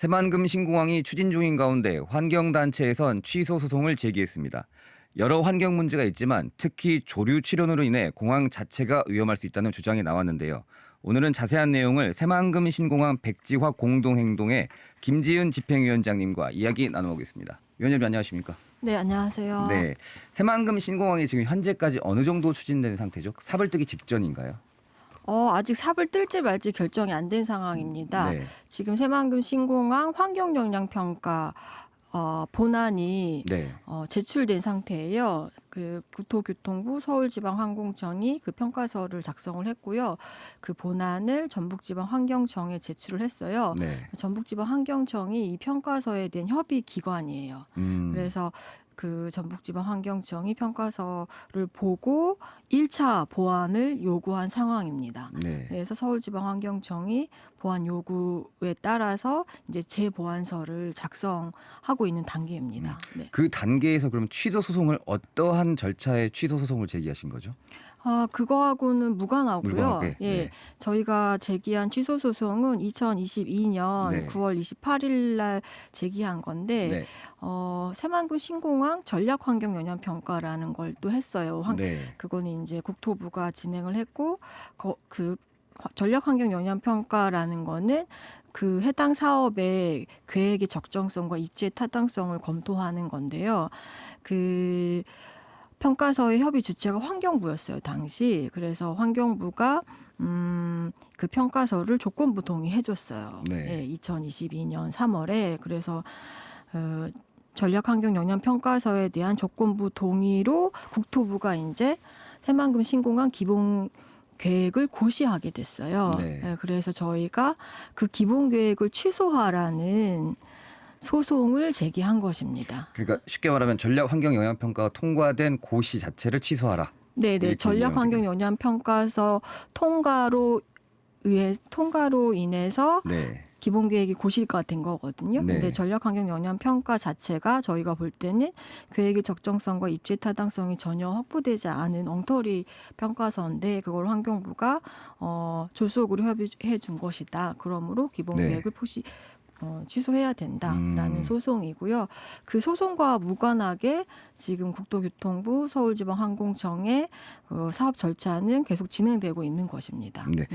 새만금 신공항이 추진 중인 가운데 환경단체에선 취소 소송을 제기했습니다. 여러 환경 문제가 있지만 특히 조류 출현으로 인해 공항 자체가 위험할 수 있다는 주장이 나왔는데요. 오늘은 자세한 내용을 새만금 신공항 백지화 공동행동의 김지은 집행위원장님과 이야기 나눠보겠습니다. 위원장님 안녕하십니까? 네, 안녕하세요. 네, 새만금 신공항이 지금 현재까지 어느 정도 추진된 상태죠? 삽을 뜨기 직전인가요? 아직 삽을 뜰지 말지 결정이 안 된 상황입니다. 네. 지금 새만금 신공항 환경영향평가 본안이 네. 제출된 상태예요. 그 국토교통부 서울지방항공청이 그 평가서를 작성을 했고요. 그 본안을 전북지방환경청에 제출을 했어요. 네. 전북지방환경청이 이 평가서에 대한 협의 기관이에요. 그래서 그 전북지방환경청이 평가서를 보고 1차 보완을 요구한 상황입니다. 네. 그래서 서울지방환경청이 보완 요구에 따라서 이제 재보완서를 작성하고 있는 단계입니다. 네. 그 단계에서 그럼 취소 소송을 어떠한 절차에 취소 소송을 제기하신 거죠? 그거하고는 무관하고요. 무관하게, 예, 네. 저희가 제기한 취소 소송은 2022년 네. 9월 28일 날 제기한 건데 네. 새만금 신공항 전략환경영향평가라는 걸 또 했어요. 네. 그거는 이제 국토부가 진행을 했고 그 전략환경영향평가라는 거는 그 해당 사업의 계획의 적정성과 입지의 타당성을 검토하는 건데요. 그 평가서의 협의 주체가 환경부였어요, 당시. 그래서 환경부가 그 평가서를 조건부 동의해줬어요. 네. 2022년 3월에. 그래서 전략환경영향평가서에 대한 조건부 동의로 국토부가 이제 새만금 신공항 기본 계획을 고시하게 됐어요. 네. 그래서 저희가 그 기본 계획을 취소하라는 소송을 제기한 것입니다. 그러니까 쉽게 말하면 전략 환경 영향 평가가 통과된 고시 자체를 취소하라. 네네. 전략 환경 영향 평가서 통과로 인해서 네. 기본 계획이 고시가 된 거거든요. 네. 근데 전략 환경 영향 평가 자체가 저희가 볼 때는 계획의 적정성과 입지 타당성이 전혀 확보되지 않은 엉터리 평가서인데 그걸 환경부가 졸속으로 협의해 준 것이다. 그러므로 기본 네. 계획을 취소해야 된다라는 소송이고요. 그 소송과 무관하게 지금 국토교통부 서울지방항공청의 사업 절차는 계속 진행되고 있는 것입니다. 네.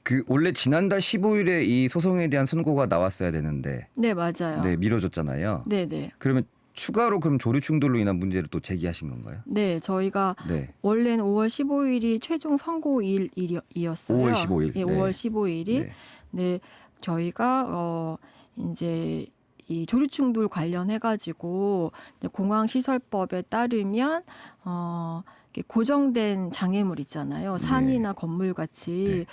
그 원래 지난달 15일에 이 소송에 대한 선고가 나왔어야 되는데 네, 맞아요. 네, 미뤄졌잖아요. 네. 그러면 추가로 그럼 조류 충돌로 인한 문제를 또 제기하신 건가요? 네, 저희가 네. 원래는 5월 15일이 최종 선고일이었어요. 5월 15일. 예, 네. 5월 15일이. 네. 네, 저희가 이제 이 조류 충돌 관련해 가지고 공항 시설법에 따르면 이렇게 고정된 장애물 있잖아요. 산이나 건물 같이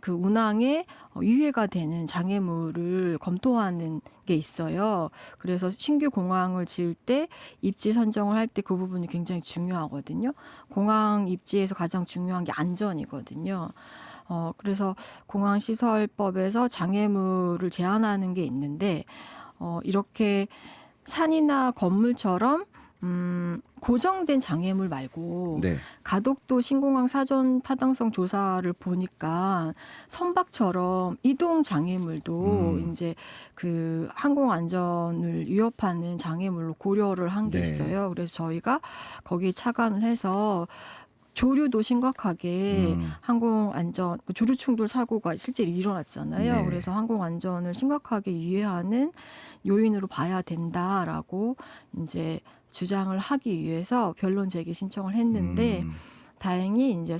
그 운항에 유해가 되는 장애물을 검토하는 게 있어요. 그래서 신규 공항을 지을 때 입지 선정을 할 때 그 부분이 굉장히 중요하거든요. 공항 입지에서 가장 중요한 게 안전이거든요. 그래서 공항시설법에서 장애물을 제한하는 게 있는데 이렇게 산이나 건물처럼 고정된 장애물 말고 네. 가덕도 신공항 사전 타당성 조사를 보니까 선박처럼 이동 장애물도 이제 그 항공 안전을 위협하는 장애물로 고려를 한 게 네. 있어요. 그래서 저희가 거기에 착안을 해서 조류도 심각하게 항공 안전, 조류 충돌 사고가 실제로 일어났잖아요. 네. 그래서 항공 안전을 심각하게 위해하는 요인으로 봐야 된다라고 이제 주장을 하기 위해서 변론 제기 신청을 했는데 다행히 이제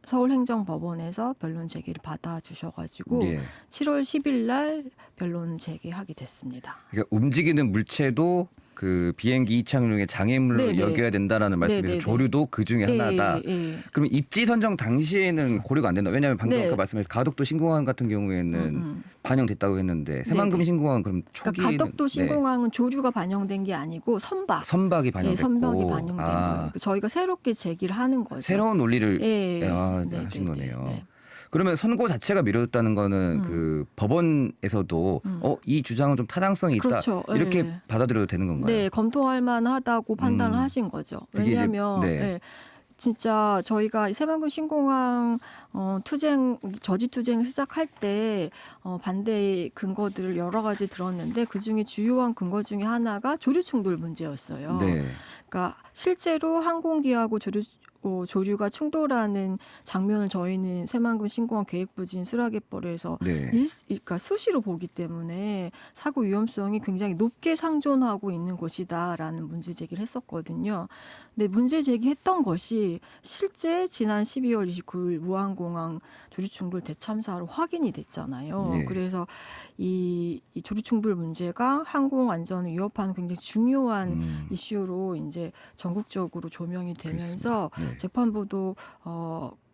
서울행정법원에서 변론 제기를 받아주셔가지고 예. 7월 10일 날 변론 제기하게 됐습니다. 그러니까 움직이는 물체도 그 비행기 이착륙의 장애물로 네네. 여겨야 된다라는 말씀이서 네네네. 조류도 그 중에 하나다. 예. 그러면 입지 선정 당시에는 고려가 안 된다. 왜냐하면 방금 네. 아까 말씀하신 가덕도 신공항 같은 경우에는 반영됐다고 했는데 새만금 네네. 신공항은 그럼 초기에는 그러니까 가덕도 신공항은 조류가 반영된 게 아니고 선박이 반영됐고 선박이 반영된 거예요. 저희가 새롭게 제기를 하는 거죠. 새로운 논리를 네, 하신 거네요. 네. 그러면 선고 자체가 미뤄졌다는 거는 그 법원에서도 이 주장은 좀 타당성이 있다 그렇죠. 이렇게 네. 받아들여도 되는 건가요? 네, 검토할 만하다고 판단을 하신 거죠. 그게 이제- 왜냐하면 네. 진짜 저희가 새만금 신공항 투쟁 저지 투쟁을 시작할 때 반대의 근거들을 여러 가지 들었는데 그중에 주요한 근거 중에 하나가 조류 충돌 문제였어요. 네. 그러니까 실제로 항공기하고 조류가 충돌하는 장면을 저희는 새만금 신공항 계획부진 수라갯벌에서 네. 그러니까 수시로 보기 때문에 사고 위험성이 굉장히 높게 상존하고 있는 곳이다라는 문제 제기를 했었거든요. 근데 문제 제기했던 것이 실제 지난 12월 29일 무안공항 조류충돌 대참사로 확인이 됐잖아요. 네. 그래서 이 조류충돌 문제가 항공 안전을 위협하는 굉장히 중요한 이슈로 이제 전국적으로 조명이 되면서 네. 재판부도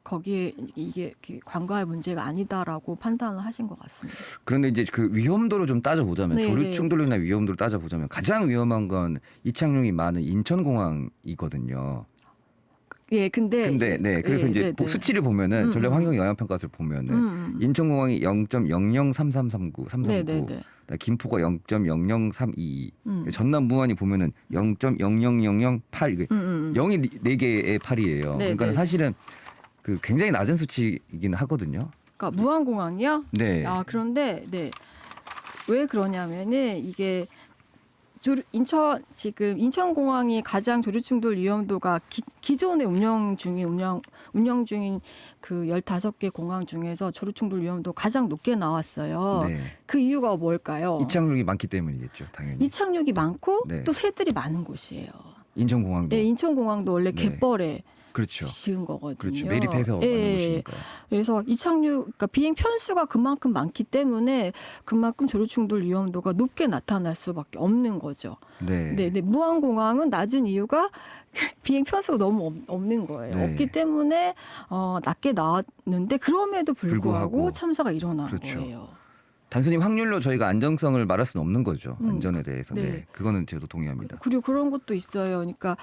거기에 이게 관과의 문제가 아니다라고 판단을 하신 것 같습니다. 그런데 이제 그 위험도를 좀 따져보자면 네, 조류 네. 충돌로 인한 위험도를 따져보자면 가장 위험한 건 이착륙이 많은 인천공항이거든요. 예, 근데 네, 그래서 예, 이제 네. 수치를 보면은 전략 환경 영향 평가서를 보면은 인천공항이 0.003339, 네, 네, 네. 김포가 0.00322, 음. 전남 무안이 보면은 0.00008, 이게 0이 4개의 8이에요. 네, 그러니까 네. 사실은 그 굉장히 낮은 수치이긴 하거든요. 그러니까 무안공항이요? 네. 그런데 네. 왜 그러냐면은 이게 인천공항이 가장 조류충돌 위험도가 기존에 운영 중인 그 15개 공항 중에서 조류충돌 위험도 가장 높게 나왔어요. 네. 그 이유가 뭘까요? 이착륙이 많기 때문이겠죠, 당연히. 이착륙이 많고 네. 또 새들이 많은 곳이에요. 인천공항도. 네, 인천공항도 원래 네. 갯벌에 그렇죠. 지은 거거든요. 그렇죠. 매립해서 예, 만든 예. 곳이니까. 그래서 그러니까 비행 편수가 그만큼 많기 때문에 그만큼 조류충돌 위험도가 높게 나타날 수밖에 없는 거죠. 네. 네, 무안공항은 낮은 이유가 비행 편수가 너무 없는 거예요. 네. 없기 때문에 낮게 나왔는데 그럼에도 불구하고 불구하고. 참사가 일어난 그렇죠. 거예요. 단순히 확률로 저희가 안정성을 말할 수는 없는 거죠. 안전에 대해서. 네. 네. 그거는 저도 동의합니다. 그리고 그런 것도 있어요. 그러니까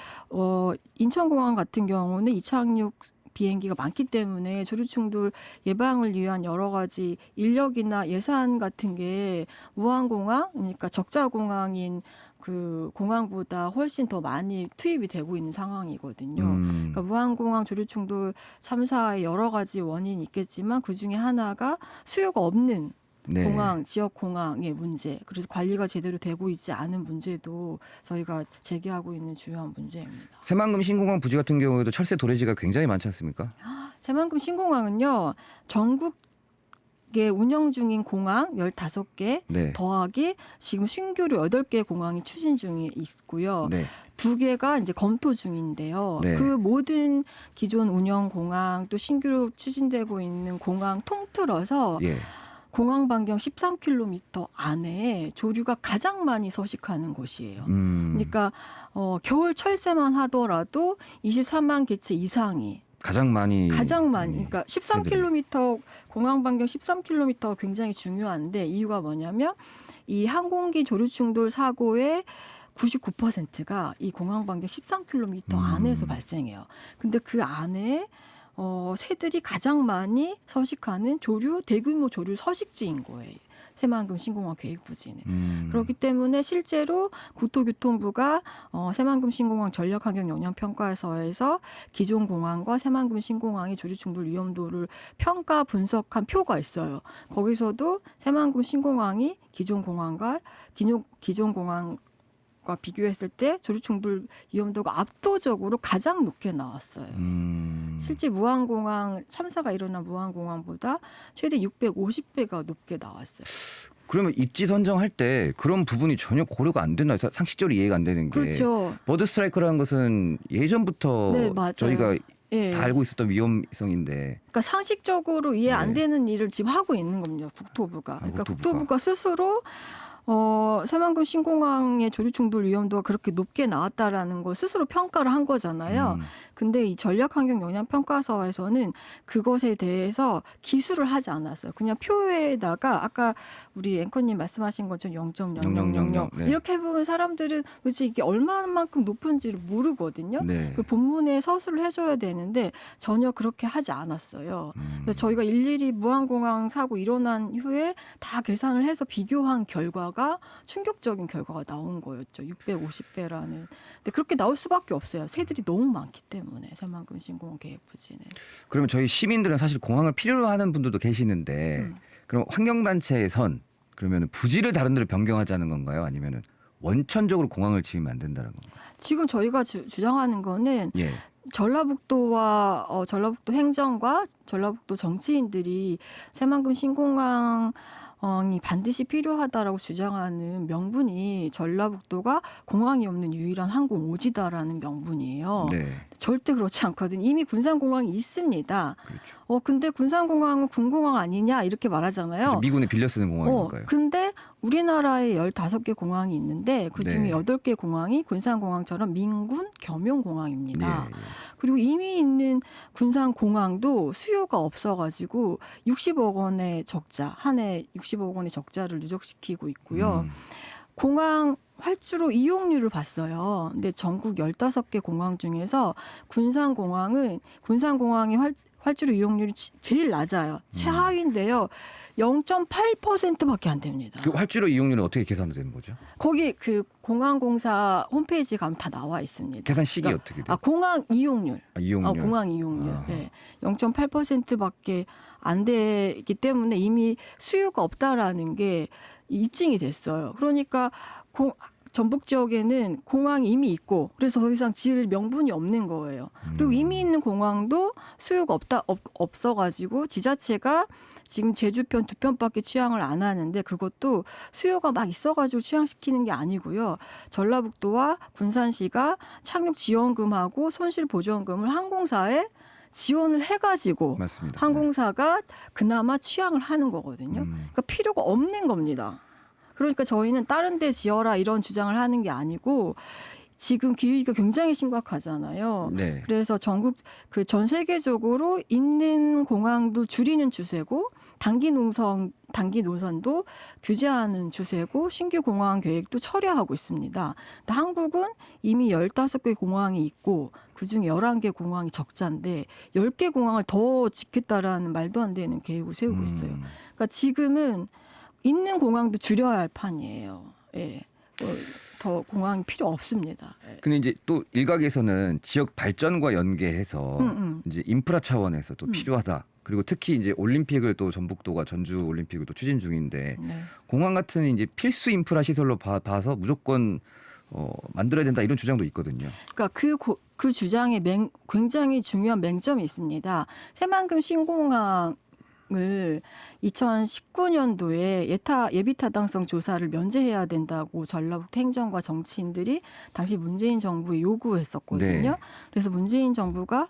인천공항 같은 경우는 이착륙 비행기가 많기 때문에 조류충돌 예방을 위한 여러 가지 인력이나 예산 같은 게 무안공항, 그러니까 적자공항인 그 공항보다 훨씬 더 많이 투입이 되고 있는 상황이거든요. 그러니까 무안공항 조류충돌 참사의 여러 가지 원인이 있겠지만 그중에 하나가 수요가 없는 네. 공항, 지역 공항의 문제, 그래서 관리가 제대로 되고 있지 않은 문제도 저희가 제기하고 있는 주요한 문제입니다. 새만금 신공항 부지 같은 경우에도 철새 도래지가 굉장히 많지 않습니까? 새만금 신공항은요, 전국에 운영 중인 공항 15개 네. 더하기 지금 신규로 8개 공항이 추진 중에 있고요. 네. 2개가 이제 검토 중인데요. 네. 그 모든 기존 운영 공항 또 신규로 추진되고 있는 공항 통틀어서 예. 공항 반경 13km 안에 조류가 가장 많이 서식하는 곳이에요. 그러니까 겨울 철새만 하더라도 23만 개체 이상이 가장 많이. 그러니까 13km 공항 반경 13km가 굉장히 중요한데 이유가 뭐냐면 이 항공기 조류충돌 사고의 99%가 이 공항 반경 13km 안에서 발생해요. 근데 그 안에 새들이 가장 많이 서식하는 대규모 조류 서식지인 거예요. 새만금 신공항 계획부지는. 그렇기 때문에 실제로 국토교통부가 새만금 신공항 전략환경 영향평가서에서 기존 공항과 새만금 신공항의 조류충돌 위험도를 평가 분석한 표가 있어요. 거기서도 새만금 신공항이 기존 공항과 비교했을 때 조류충돌 위험도가 압도적으로 가장 높게 나왔어요. 실제 무안공항 참사가 일어난 무안공항보다 최대 650배가 높게 나왔어요. 그러면 입지 선정할 때 그런 부분이 전혀 고려가 안 되나요? 상식적으로 이해가 안 되는 게. 그렇죠. 버드 스트라이크라는 것은 예전부터 네, 맞아요. 저희가 예. 다 알고 있었던 위험성인데. 그러니까 상식적으로 이해 안 네. 되는 일을 지금 하고 있는 겁니다. 국토부가. 그러니까 국토부가. 국토부가 스스로 새만금 신공항의 조류충돌 위험도가 그렇게 높게 나왔다라는 걸 스스로 평가를 한 거잖아요. 근데 이 전략환경영향평가서에서는 그것에 대해서 기술을 하지 않았어요. 그냥 표에다가 아까 우리 앵커님 말씀하신 것처럼 0.0000 네. 이렇게 해보면 사람들은 도대체 이게 얼마만큼 높은지를 모르거든요. 네. 그 본문에 서술을 해줘야 되는데 전혀 그렇게 하지 않았어요. 그래서 저희가 일일이 무안공항 사고 일어난 후에 다 계산을 해서 비교한 결과가 결과가 충격적인 결과가 나온 거였죠. 650배라는. 근데 그렇게 나올 수밖에 없어요. 새들이 너무 많기 때문에 새만금 신공항 계획 부지는. 그러면 저희 시민들은 사실 공항을 필요로 하는 분들도 계시는데 그럼 환경단체에선 그러면 부지를 다른 데로 변경하자는 건가요? 아니면은 원천적으로 공항을 지으면 안 된다는 건가요? 지금 저희가 주장하는 거는 예. 전라북도와 전라북도 행정과 전라북도 정치인들이 새만금 신공항이 반드시 필요하다라고 주장하는 명분이 전라북도가 공항이 없는 유일한 항공 오지다라는 명분이에요. 네. 절대 그렇지 않거든요. 이미 군산공항이 있습니다. 그렇죠. 근데 군산공항은 군공항 아니냐 이렇게 말하잖아요. 그렇죠. 미군에 빌려 쓰는 공항이니까요. 근데 우리나라에 15개 공항이 있는데 그중에 네. 8개 공항이 군산공항처럼 민군 겸용 공항입니다. 예, 예. 그리고 이미 있는 군산공항도 수요가 없어가지고 60억 원의 적자, 한 해 60억 원의 적자를 누적시키고 있고요. 공항 활주로 이용률을 봤어요. 근데 전국 15개 공항 중에서 군산공항이 활주로 이용률이 제일 낮아요. 최하위인데요. 0.8%밖에 안 됩니다. 그 활주로 이용률은 어떻게 계산되는 거죠? 거기 그 공항공사 홈페이지 가면 다 나와 있습니다. 계산 식이 그러니까, 어떻게 돼요? 공항 이용률. 이용률. 공항 이용률. 아하. 네. 0.8%밖에 안 되기 때문에 이미 수요가 없다라는 게 입증이 됐어요. 그러니까 전북 지역에는 공항이 이미 있고 그래서 더 이상 지을 명분이 없는 거예요. 그리고 이미 있는 공항도 수요가 없어가지고 지자체가 지금 제주편 2편밖에 취항을 안 하는데 그것도 수요가 막 있어가지고 취항시키는 게 아니고요. 전라북도와 군산시가 착륙 지원금하고 손실 보전금을 항공사에 지원을 해가지고 맞습니다. 항공사가 그나마 취항을 하는 거거든요. 그러니까 필요가 없는 겁니다. 그러니까 저희는 다른 데 지어라 이런 주장을 하는 게 아니고 지금 기후위기가 굉장히 심각하잖아요. 네. 그래서 전국 전 세계적으로 있는 공항도 줄이는 추세고 단기 노선도 규제하는 추세고 신규 공항 계획도 철회하고 있습니다. 근데 한국은 이미 15개 공항이 있고 그중에 11개 공항이 적자인데 10개 공항을 더 짓겠다라는 말도 안 되는 계획을 세우고 있어요. 그러니까 지금은 있는 공항도 줄여야 할 판이에요. 예. 더 공항이 필요 없습니다. 예. 근데 이제 또 일각에서는 지역 발전과 연계해서 이제 인프라 차원에서 또 필요하다. 그리고 특히 이제 올림픽을 또 전북도가 전주 올림픽을 또 추진 중인데 네. 공항 같은 이제 필수 인프라 시설로 봐서 무조건 만들어야 된다 이런 주장도 있거든요. 그러니까 그 주장에 굉장히 중요한 맹점이 있습니다. 새만금 신공항을 2019년도에 예비타당성 조사를 면제해야 된다고 전라북도 행정과 정치인들이 당시 문재인 정부에 요구했었거든요. 네. 그래서 문재인 정부가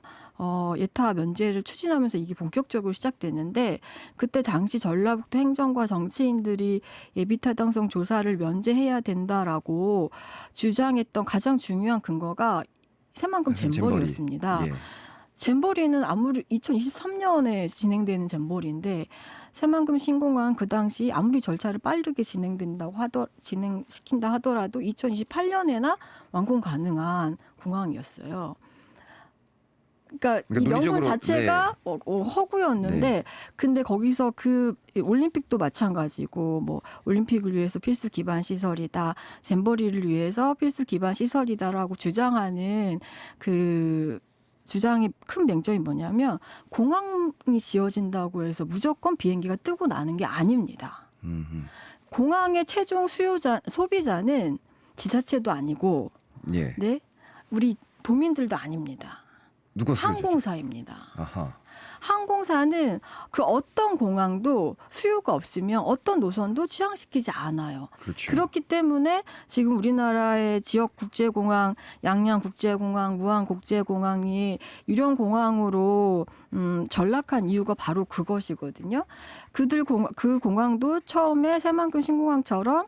예타 면제를 추진하면서 이게 본격적으로 시작됐는데 그때 당시 전라북도 행정과 정치인들이 예비타당성 조사를 면제해야 된다라고 주장했던 가장 중요한 근거가 새만금 잼버리였습니다. 예. 잼버리는 아무리 2023년에 진행되는 잼버리인데 새만금 신공항 그 당시 아무리 절차를 빠르게 진행시킨다 하더라도 2028년에나 완공 가능한 공항이었어요. 그러니까 이 명분 자체가 허구였는데 네. 근데 거기서 그 올림픽도 마찬가지고 뭐 올림픽을 위해서 필수 기반 시설이다. 잼버리를 위해서 필수 기반 시설이다라고 주장하는 그 주장의 큰 맹점이 뭐냐면 공항이 지어진다고 해서 무조건 비행기가 뜨고 나는 게 아닙니다. 공항의 최종 소비자는 지자체도 아니고 예. 네? 우리 도민들도 아닙니다. 누가 항공사입니다. 아하. 항공사는 그 어떤 공항도 수요가 없으면 어떤 노선도 취항시키지 않아요. 그렇죠. 그렇기 때문에 지금 우리나라의 지역 국제공항, 양양 국제공항, 무안 국제공항이 유령 공항으로 전락한 이유가 바로 그것이거든요. 그 공항도 처음에 새만금 신공항처럼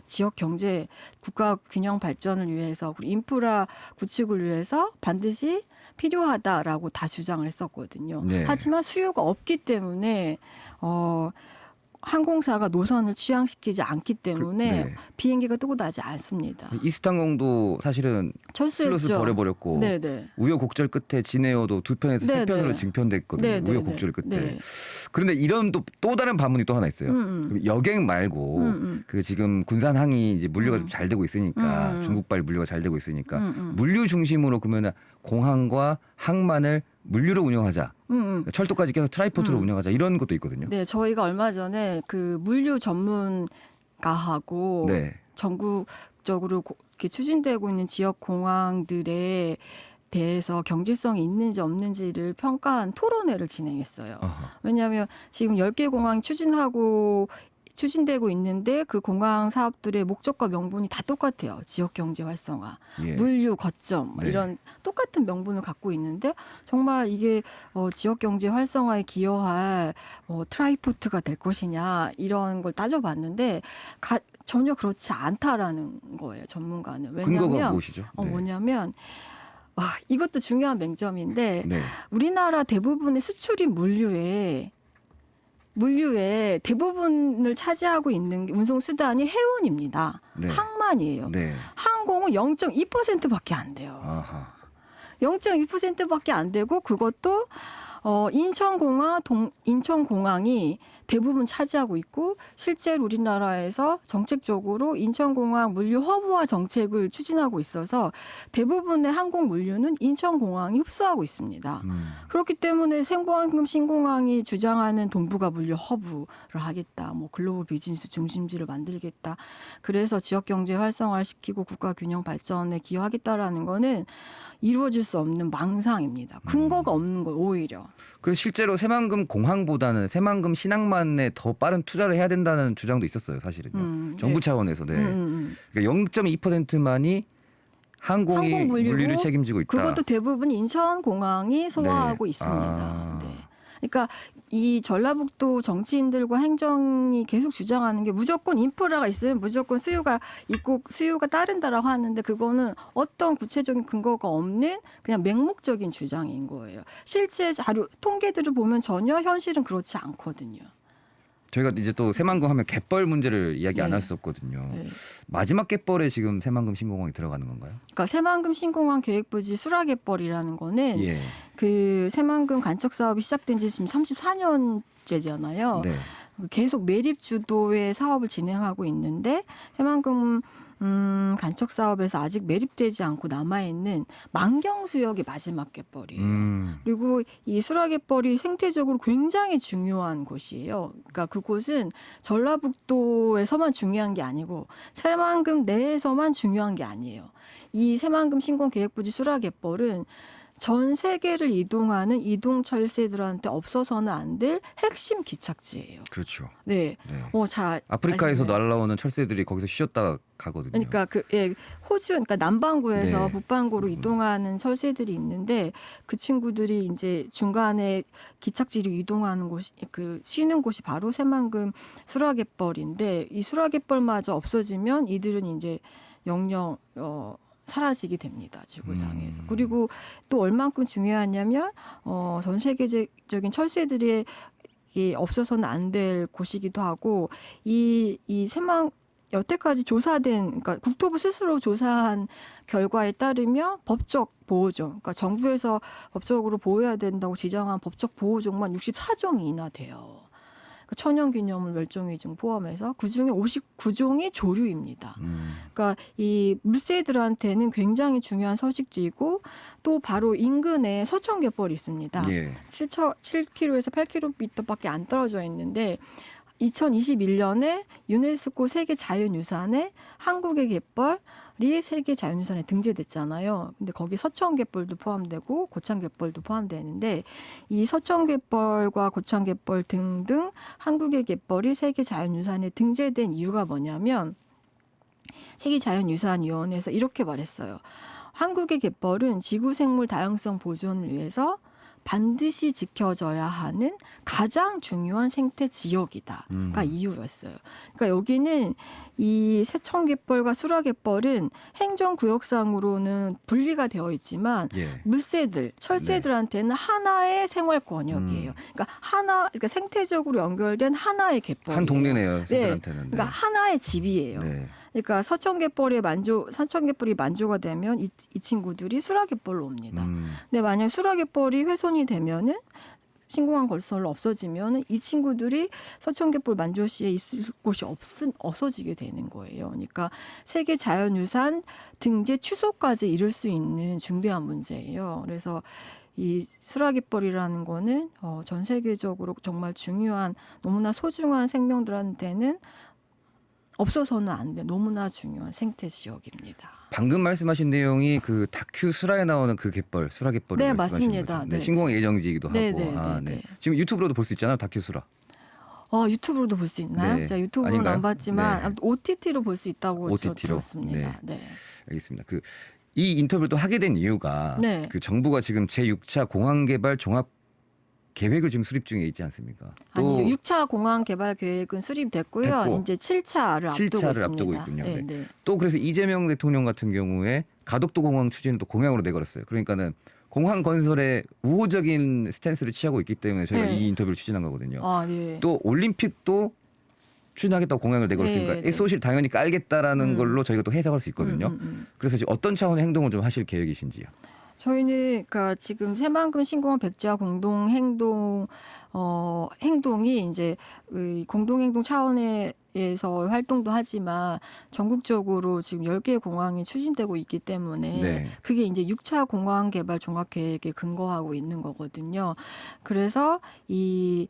지역 경제, 국가 균형 발전을 위해서 그리고 인프라 구축을 위해서 반드시 필요하다라고 다 주장을 했었거든요. 네. 하지만 수요가 없기 때문에 항공사가 노선을 취향시키지 않기 때문에 네. 비행기가 뜨고 나지 않습니다. 이스탄공도 사실은 철수했죠. 슬롯을 버려버렸고 네네. 우여곡절 끝에 진에어도 2편에서 네네. 3편으로 증편됐거든요. 네네네. 우여곡절 끝에. 네. 그런데 이런 또 다른 반문이 또 하나 있어요. 여객 말고 그 지금 군산항이 이제 물류가 좀 잘 되고 있으니까 중국발 물류가 잘 되고 있으니까 물류 중심으로 그러면 공항과 항만을 물류로 운영하자. 철도까지 껴서 트라이포트로 운영하자. 이런 것도 있거든요. 네, 저희가 얼마 전에 그 물류 전문가하고 네. 전국적으로 이렇게 추진되고 있는 지역 공항들에 대해서 경제성이 있는지 없는지를 평가한 토론회를 진행했어요. 아하. 왜냐하면 지금 10개 공항이 추진되고 있는데 그 공항 사업들의 목적과 명분이 다 똑같아요. 지역 경제 활성화, 예. 물류 거점 네. 이런 똑같은 명분을 갖고 있는데 정말 이게 지역 경제 활성화에 기여할 트라이포트가 될 것이냐 이런 걸 따져봤는데 전혀 그렇지 않다라는 거예요. 전문가는. 근거가 왜냐하면 무엇이죠? 네. 뭐냐면 이것도 중요한 맹점인데 네. 우리나라 대부분의 수출인 물류의 대부분을 차지하고 있는 운송 수단이 해운입니다. 네. 항만이에요. 네. 항공은 0.2%밖에 안 돼요. 아하. 0.2%밖에 안 되고 그것도 인천공항이 대부분 차지하고 있고 실제로 우리나라에서 정책적으로 인천공항 물류 허브화 정책을 추진하고 있어서 대부분의 항공 물류는 인천공항이 흡수하고 있습니다. 그렇기 때문에 생공항금 신공항이 주장하는 동북아 물류 허브를 하겠다. 뭐 글로벌 비즈니스 중심지를 만들겠다. 그래서 지역 경제 활성화를 시키고 국가 균형 발전에 기여하겠다라는 거는 이루어질 수 없는 망상입니다. 근거가 없는 거예요, 오히려. 그래서 실제로 새만금 공항보다는 새만금 신항만에 더 빠른 투자를 해야 된다는 주장도 있었어요, 사실은요. 정부 차원에서. 네. 그러니까 0.2%만이 항공이 항공 물류를 책임지고 있다. 그것도 대부분 인천공항이 소화하고 네. 있습니다. 네. 그러니까 이 전라북도 정치인들과 행정이 계속 주장하는 게 무조건 인프라가 있으면 무조건 수요가 있고 수요가 따른다라고 하는데 그거는 어떤 구체적인 근거가 없는 그냥 맹목적인 주장인 거예요. 실제 자료 통계들을 보면 전혀 현실은 그렇지 않거든요. 저희가 이제 또 새만금 하면 갯벌 문제를 이야기 안 네. 할 수 없거든요. 네. 마지막 갯벌에 지금 새만금 신공항이 들어가는 건가요? 그러니까 새만금 신공항 계획부지 수라갯벌이라는 거는 예. 그 새만금 간척 사업이 시작된 지 지금 34년째잖아요. 네. 계속 매립 주도의 사업을 진행하고 있는데 새만금 간척 사업에서 아직 매립되지 않고 남아있는 만경수역이 마지막 갯벌이에요. 그리고 이 수라갯벌이 생태적으로 굉장히 중요한 곳이에요. 그러니까 그곳은 전라북도에서만 중요한 게 아니고 새만금 내에서만 중요한 게 아니에요. 이 새만금 신공 계획부지 수라갯벌은 전 세계를 이동하는 이동철새들한테 없어서는 안 될 핵심 기착지예요. 그렇죠. 네. 네. 잘 아프리카에서 아시네요. 날아오는 철새들이 거기서 쉬었다가 가거든요. 그러니까 호주, 그러니까 남반구에서 네. 북반구로 이동하는 철새들이 있는데 그 친구들이 이제 중간에 기착지로 이동하는 곳이 쉬는 곳이 바로 새만금 수라갯벌인데 이 수라갯벌마저 없어지면 이들은 이제 영영 사라지게 됩니다. 지구상에서. 그리고 또 얼만큼 중요하냐면 전 세계적인 철새들이 없어서는 안 될 곳이기도 하고 이 여태까지 조사된 그러니까 국토부 스스로 조사한 결과에 따르면 법적 보호종, 그러니까 정부에서 법적으로 보호해야 된다고 지정한 법적 보호종만 64종이나 돼요. 천연기념물 멸종위종 포함해서 그중에 59종이 조류입니다. 그러니까 이 물새들한테는 굉장히 중요한 서식지이고 또 바로 인근에 서천갯벌이 있습니다. 예. 7km에서 8km밖에 안 떨어져 있는데 2021년에 유네스코 세계 자연유산에 한국의 갯벌이 세계 자연유산에 등재됐잖아요. 근데 거기 서천갯벌도 포함되고 고창갯벌도 포함되는데 이 서천갯벌과 고창갯벌 등등 한국의 갯벌이 세계 자연유산에 등재된 이유가 뭐냐면 세계자연유산위원회에서 이렇게 말했어요. 한국의 갯벌은 지구생물 다양성 보존을 위해서 반드시 지켜져야 하는 가장 중요한 생태 지역이다가 이유였어요. 그러니까 여기는 이 새청갯벌과 수라갯벌은 행정구역상으로는 분리가 되어 있지만 예. 물새들, 철새들한테는 하나의 생활 권역이에요. 그러니까 생태적으로 연결된 하나의 갯벌이에요. 한 동네네요. 네. 새들한테는. 네. 그러니까 하나의 집이에요. 네. 그러니까 서청갯벌이 만조가 되면 이 친구들이 수라갯벌로 옵니다. 근데 만약 수라갯벌이 훼손이 되면은 신공항 건설로 없어지면 이 친구들이 서청갯벌 만조시에 있을 곳이 없어지게 되는 거예요. 그러니까 세계 자연유산 등재 취소까지 이를 수 있는 중대한 문제예요. 그래서 이 수라갯벌이라는 거는 전 세계적으로 정말 중요한 너무나 소중한 생명들한테는 없어서는 안 돼. 너무나 중요한 생태 지역입니다. 방금 말씀하신 내용이 그 다큐 수라에 나오는 그 갯벌, 수라갯벌이 네, 말씀하시는 맞습니다. 거죠? 네, 네, 신공항 예정지이기도 네, 하고. 네, 아, 네, 네. 네. 지금 유튜브로도 볼 수 있잖아요, 다큐 수라. 유튜브로도 볼 수 있나요? 네. 제가 유튜브로는 아닌가요? 안 봤지만 네. 아무튼 OTT로 볼 수 있다고 OTT 로. 들었습니다. 네. 알겠습니다. 이 인터뷰를 또 하게 된 이유가 네. 그 정부가 지금 제6차 공항개발 종합 계획을 지금 수립 중에 있지 않습니까? 또 아니 6차 공항 개발 계획은 수립됐고요. 됐고, 이제 7차를 앞두고 7차를 있습니다. 앞두고 있군요. 네, 네. 네. 또 그래서 이재명 대통령 같은 경우에 가덕도 공항 추진도 공약으로 내걸었어요. 그러니까는 공항 건설에 우호적인 스탠스를 취하고 있기 때문에 저희가 네. 이 인터뷰를 추진한 거거든요. 아, 네. 또 올림픽도 추진하겠다고 공약을 내걸었으니까 네, 네. SOC를 당연히 깔겠다라는 걸로 저희가 또 해석할 수 있거든요. 그래서 지금 어떤 차원의 행동을 좀 하실 계획이신지요? 저희는 그러니까 지금 새만금 신공항 백지화 공동 행동이 이제 의 공동 행동 차원에서 활동도 하지만 전국적으로 지금 10개 공항이 추진되고 있기 때문에 네. 그게 이제 6차 공항 개발 종합 계획에 근거하고 있는 거거든요. 그래서 이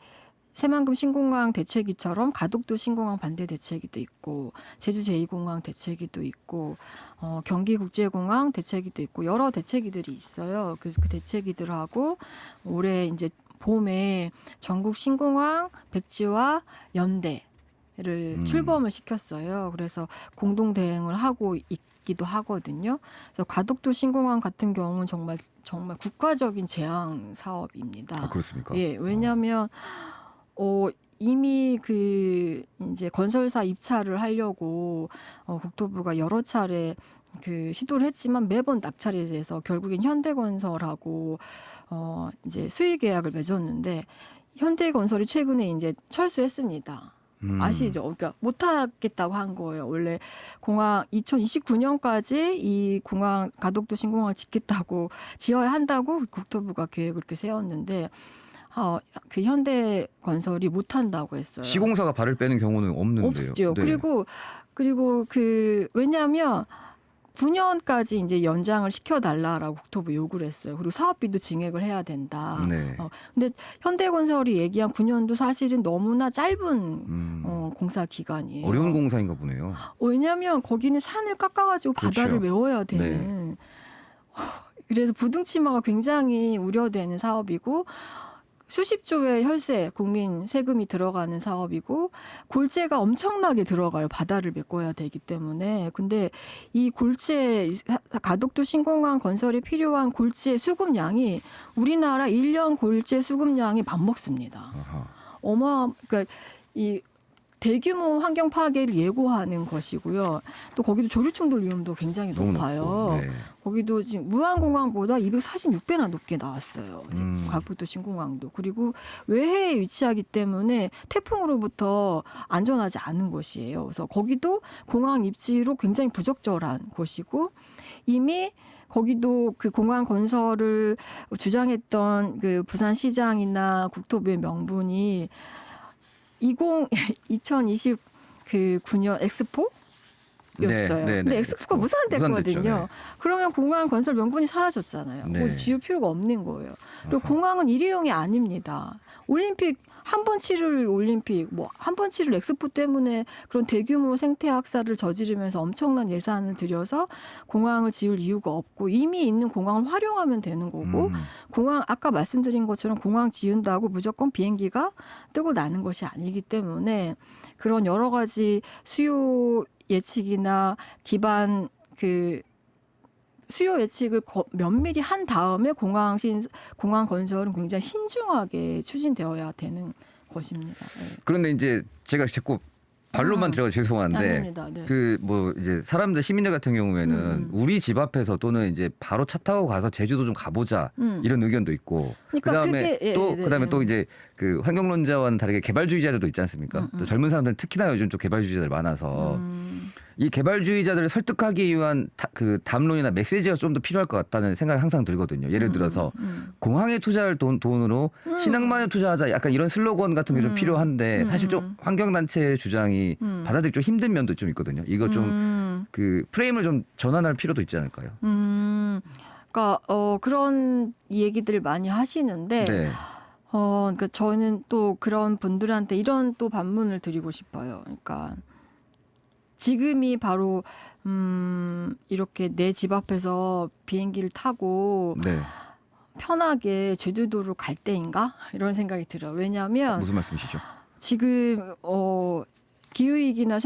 새만금 신공항 대책위처럼 가덕도 신공항 반대 대책위도 있고 제주 제2공항 대책위도 있고 경기국제공항 대책위도 있고 여러 대책위들이 있어요. 그래서 그 대책위들하고 올해 이제 봄에 전국 신공항 백지화 연대를 출범을 시켰어요. 그래서 공동 대응을 하고 있기도 하거든요. 그래서 가덕도 신공항 같은 경우는 정말 국가적인 제항 사업입니다. 아, 그렇습니까? 예, 왜냐하면 이미 그 이제 건설사 입찰을 하려고 국토부가 여러 차례 그 시도를 했지만 매번 낙찰이 돼서 결국엔 현대건설하고 이제 수의 계약을 맺었는데 현대건설이 최근에 이제 철수했습니다. 아시죠? 그러니까 못하겠다고 한 거예요. 원래 공항 2029년까지 이 공항 가덕도 신공항을 지어야 한다고 국토부가 계획을 이렇게 세웠는데 그 현대건설이 못한다고 했어요. 시공사가 발을 빼는 경우는 없는데요. 없죠. 네. 그리고 왜냐하면 9년까지 이제 연장을 시켜달라라고 국토부 요구를 했어요. 그리고 사업비도 증액을 해야 된다. 네. 근데 현대건설이 얘기한 9년도 사실은 너무나 짧은 공사 기간이에요. 어려운 공사인가 보네요. 왜냐하면 거기는 산을 깎아가지고 그렇죠. 바다를 메워야 되는. 그래서 부등치마가 굉장히 우려되는 사업이고 수십조의 혈세, 국민 세금이 들어가는 사업이고 골재가 엄청나게 들어가요. 바다를 메꿔야 되기 때문에. 근데 이 골재, 가덕도 신공항 건설에 필요한 골재 수급량이 우리나라 1년 골재 수급량이 맞먹습니다. 아하. 그러니까 이 대규모 환경 파괴를 예고하는 것이고요. 또 거기도 조류 충돌 위험도 굉장히 너무 높아요. 높고, 네. 거기도 지금 무안공항보다 246배나 높게 나왔어요. 가덕도 신공항도. 그리고 외해에 위치하기 때문에 태풍으로부터 안전하지 않은 곳이에요. 그래서 거기도 공항 입지로 굉장히 부적절한 곳이고 이미 거기도 그 공항 건설을 주장했던 그 부산시장이나 국토부의 명분이 2029년 엑스포? 였어요. 네, 근데 엑스포가 무산됐거든요. 무산됐죠, 네. 그러면 공항 건설 명분이 사라졌잖아요. 네. 뭐 지을 필요가 없는 거예요. 그리고 공항은 일회용이 아닙니다. 올림픽 한 번 치를 올림픽, 뭐 한 번 치를 엑스포 때문에 그런 대규모 생태 학살을 저지르면서 엄청난 예산을 들여서 공항을 지을 이유가 없고 이미 있는 공항을 활용하면 되는 거고 공항 아까 말씀드린 것처럼 공항 지은다고 무조건 비행기가 뜨고 나는 것이 아니기 때문에 그런 여러 가지 수요 예측이나 기반 그 수요 예측을 면밀히 한 다음에 공항 건설은 굉장히 신중하게 추진되어야 되는 것입니다. 네. 그런데 이제 제가 자꾸 발로만 들어가 죄송한데 아닙니다. 네. 그 뭐 이제 사람들 시민들 같은 경우에는 우리 집 앞에서 또는 이제 바로 차 타고 가서 제주도 좀 가보자 이런 의견도 있고 그러니까 그다음에 그게, 또 네. 그다음에 또 이제 그 환경론자와는 다르게 개발주의자들도 있지 않습니까? 또 젊은 사람들은 특히나 요즘 좀 개발주의자들 많아서 이 개발주의자들을 설득하기 위한 그 담론이나 메시지가 좀 더 필요할 것 같다는 생각이 항상 들거든요. 예를 들어서 공항에 투자할 돈으로 신항만에 투자하자 약간 이런 슬로건 같은 게 좀 필요한데 사실 좀 환경단체의 주장이 받아들이기 좀 힘든 면도 좀 있거든요. 이거 좀 그 프레임을 좀 전환할 필요도 있지 않을까요? 그러니까 그런 얘기들 많이 하시는데 네. 그러니까 저는 또 그런 분들한테 이런 또 반문을 드리고 싶어요. 그러니까 지금이 바로 이렇게 내 집 앞에서 비행기를 타고 네. 편하게 제주도로 갈 때인가 이런 생각이 들어요. 왜냐하면 무슨 말씀이시죠? 지금 기후위기나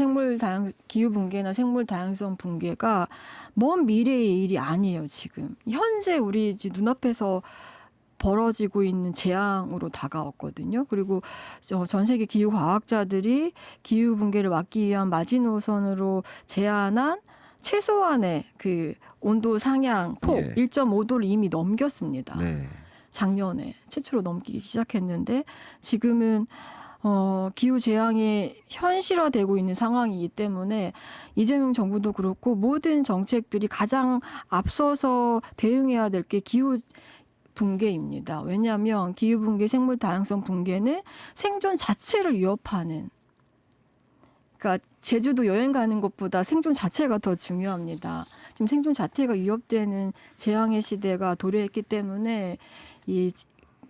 기후 붕괴나 생물 다양성 붕괴가 먼 미래의 일이 아니에요. 지금 현재 우리 눈앞에서 벌어지고 있는 재앙으로 다가왔거든요. 그리고 전 세계 기후 과학자들이 기후 붕괴를 막기 위한 마지노선으로 제안한 최소한의 그 온도 상향 폭 예. 1.5도를 이미 넘겼습니다. 네. 작년에 최초로 넘기 시작했는데 지금은 기후 재앙이 현실화되고 있는 상황이기 때문에 이재명 정부도 그렇고 모든 정책들이 가장 앞서서 대응해야 될 게 기후 붕괴입니다. 왜냐하면 기후 붕괴, 생물 다양성 붕괴는 생존 자체를 위협하는. 그러니까 제주도 여행 가는 것보다 생존 자체가 더 중요합니다. 지금 생존 자체가 위협되는 재앙의 시대가 도래했기 때문에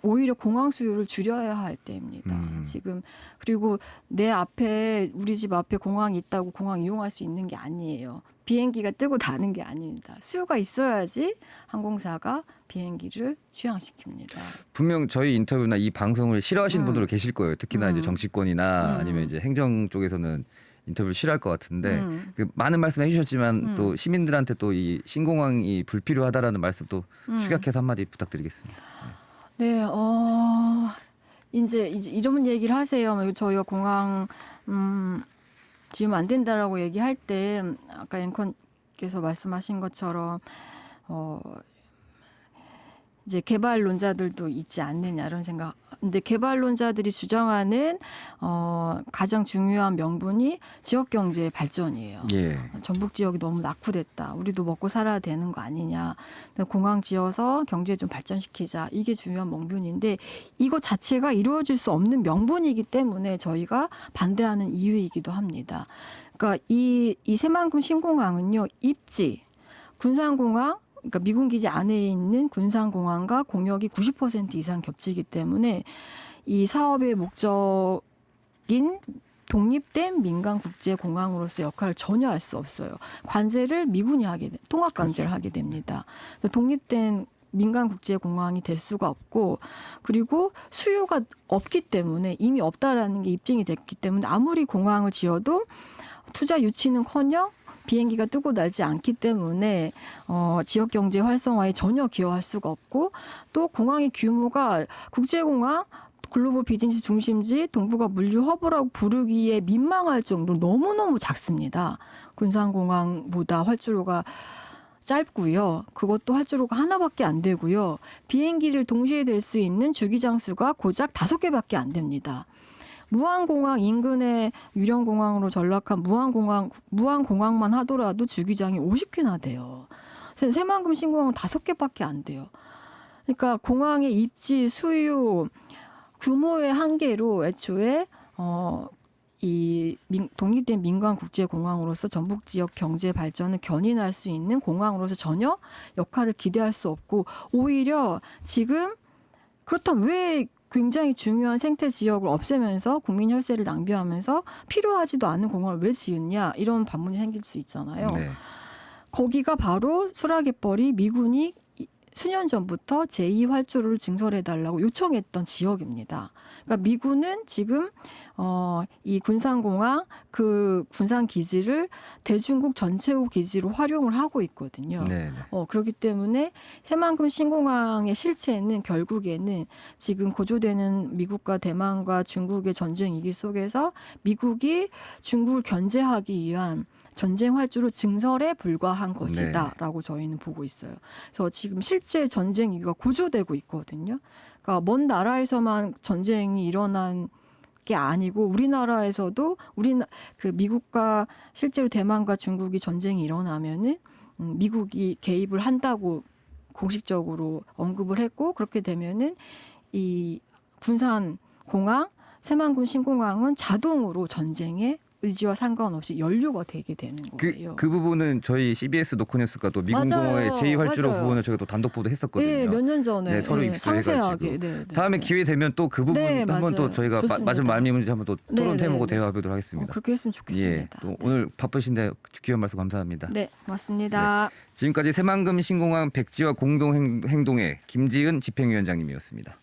오히려 공항 수요를 줄여야 할 때입니다. 지금 그리고 내 앞에 우리 집 앞에 공항이 있다고 공항 이용할 수 있는 게 아니에요. 비행기가 뜨고 다는 게 아닙니다. 수요가 있어야지 항공사가 비행기를 취항시킵니다. 분명 저희 인터뷰나 이 방송을 싫어하시는 분들도 계실 거예요. 특히나 이제 정치권이나 아니면 이제 행정 쪽에서는 인터뷰를 싫어할 것 같은데 그 많은 말씀 해주셨지만 또 시민들한테 또 이 신공항이 불필요하다라는 말씀도 축약해서 한마디 부탁드리겠습니다. 네, 이제 이런 얘기를 하세요. 저희가 공항 지으면 안 된다라고 얘기할 때 아까 앵커께서 말씀하신 것처럼 이제 개발론자들도 있지 않느냐 이런 생각. 근데 개발론자들이 주장하는 가장 중요한 명분이 지역 경제의 발전이에요. 예. 전북 지역이 너무 낙후됐다. 우리도 먹고 살아야 되는 거 아니냐. 공항 지어서 경제 좀 발전시키자. 이게 중요한 명분인데 이것 자체가 이루어질 수 없는 명분이기 때문에 저희가 반대하는 이유이기도 합니다. 그러니까 이 새만금 신공항은요. 입지, 군산공항, 그러니까 미군 기지 안에 있는 군산공항과 공역이 90% 이상 겹치기 때문에 이 사업의 목적인 독립된 민간 국제 공항으로서 역할을 전혀 할 수 없어요. 관제를 미군이 통합 관제를 하게 됩니다. 독립된 민간 국제 공항이 될 수가 없고 그리고 수요가 없기 때문에 이미 없다라는 게 입증이 됐기 때문에 아무리 공항을 지어도 투자 유치는커녕 비행기가 뜨고 날지 않기 때문에 지역 경제 활성화에 전혀 기여할 수가 없고 또 공항의 규모가 국제공항 글로벌 비즈니스 중심지 동북아 물류 허브라고 부르기에 민망할 정도로 너무너무 작습니다. 군산공항보다 활주로가 짧고요. 그것도 활주로가 하나밖에 안 되고요. 비행기를 동시에 댈 수 있는 주기장수가 고작 5개밖에 안 됩니다. 무안공항 인근의 유령공항으로 전락한 무안공항만 하더라도 주기장이 50개나 돼요. 새만금 신공항은 5개밖에 안 돼요. 그러니까 공항의 입지, 수요, 규모의 한계로 애초에 이 독립된 민간 국제공항으로서 전북 지역 경제 발전을 견인할 수 있는 공항으로서 전혀 역할을 기대할 수 없고 오히려 지금 그렇다면 왜 굉장히 중요한 생태 지역을 없애면서 국민 혈세를 낭비하면서 필요하지도 않은 공항을 왜 지었냐 이런 반문이 생길 수 있잖아요. 네. 거기가 바로 수라갯벌이 미군이 수년 전부터 제2활주로를 증설해달라고 요청했던 지역입니다. 그러니까 미군은 지금 이 군산공항 그 군산 기지를 대중국 전체국 기지로 활용을 하고 있거든요. 네. 그렇기 때문에 새만금 신공항의 실체는 결국에는 지금 고조되는 미국과 대만과 중국의 전쟁 위기 속에서 미국이 중국을 견제하기 위한 전쟁 활주로 증설에 불과한 것이다라고 저희는 보고 있어요. 그래서 지금 실제 전쟁 위기가 고조되고 있거든요. 그러니까 먼 나라에서만 전쟁이 일어난 게 아니고 우리나라에서도 그 미국과 실제로 대만과 중국이 전쟁이 일어나면은 미국이 개입을 한다고 공식적으로 언급을 했고 그렇게 되면은 이 군산 공항 새만금 신공항은 자동으로 전쟁에 의지와 상관없이 연루가 되게 되는 거예요. 그 부분은 저희 CBS 노컷뉴스가 또 미군 맞아요. 공항의 제2활주로 맞아요. 부분을 저희가 또 단독 보도했었거든요. 네, 몇 년 전에 네, 서로 입수해가지고. 상세하게. 네, 다음에 기회 되면 또 그 부분 네, 한번 또 맞아요. 저희가 좋습니다. 맞은 말미 문제 한번 또 토론해보고 네. 대화해보도록 하겠습니다. 그렇게 했으면 좋겠습니다. 예, 또 오늘 바쁘신데 귀한 말씀 감사합니다. 네, 맞습니다. 지금까지 새만금 신공항 백지화 공동 행동회 김지은 집행위원장님이었습니다.